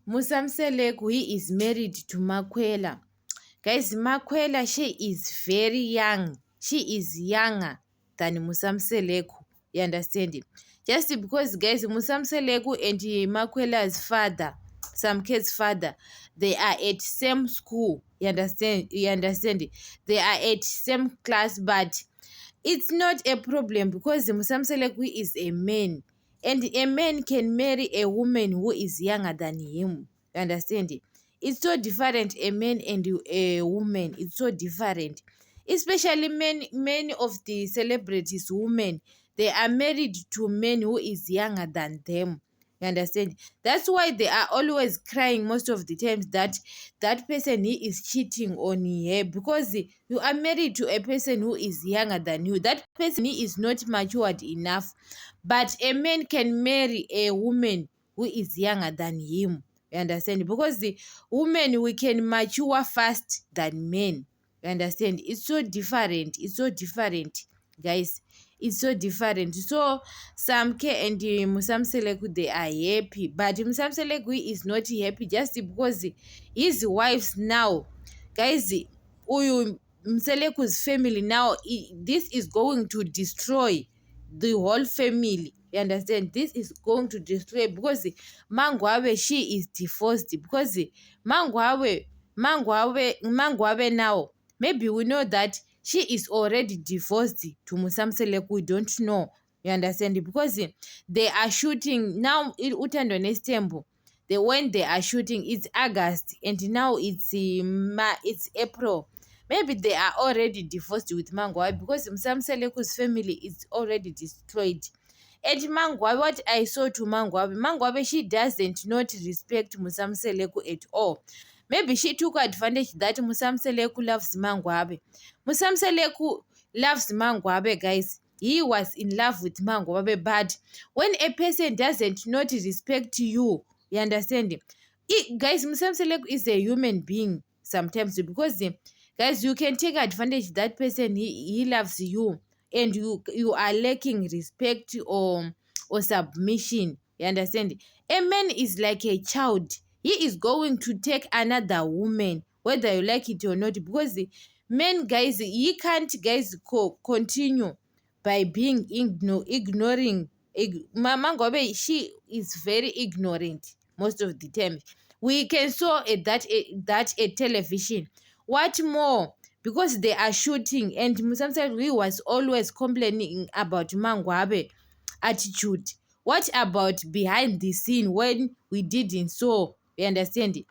Musamseleku, he is married to Makwela. Guys, Makwela, she is very young. She is younger than Musamseleku. You understand it? Just because, guys, Musamseleku and Makwela's father, Samke's father, they are at same school. You understand? You understand it? They are at same class, but it's not a problem because Musamseleku is a man. And a man can marry a woman who is younger than him. You understand it? It's so different, a man and a woman. It's so different. Especially many of the celebrities, women, they are married to men who is younger than them. You understand? That's why they are always crying most of the times that that person he is cheating on her because you are married to a person who is younger than you. That person he is not matured enough. But a man can marry a woman who is younger than him. You understand? Because the women we can mature fast than men. You understand? It's so different. It's so different, guys. It's so different. So Samke and Musamseleku, they are happy, but Musamseleku is not happy just because his wives now, guys. Uyu Mseleku's family now, this is going to destroy the whole family. You understand? This is going to destroy because Mangwabe, she is divorced because Mangwabe now. Maybe we know that she is already divorced to Musamseleku. We don't know. You understand? Because they are shooting now in Utando Nestembo. When they are shooting, it's August, and now it's April. Maybe they are already divorced with Mangwa because Msamseleku's family is already destroyed. And Mangwa, what I saw to Mangwa, she doesn't not respect Musamseleku at all. Maybe she took advantage that Musamseleku loves Mangwabe. Musamseleku loves Mangwabe, guys. He was in love with Mangwabe, but when a person doesn't not respect you, you understand? Guys, Musamseleku is a human being sometimes because guys, you can take advantage that person he loves you and you are lacking respect or submission. You understand? A man is like a child. He is going to take another woman, whether you like it or not, because the men, guys, he can't, guys, continue by being ignoring. Mama Ngobe, she is very ignorant most of the time. We can saw that a television. What more? Because they are shooting, and sometimes we was always complaining about Mangwabe attitude. What about behind the scene when we didn't so? You understand it?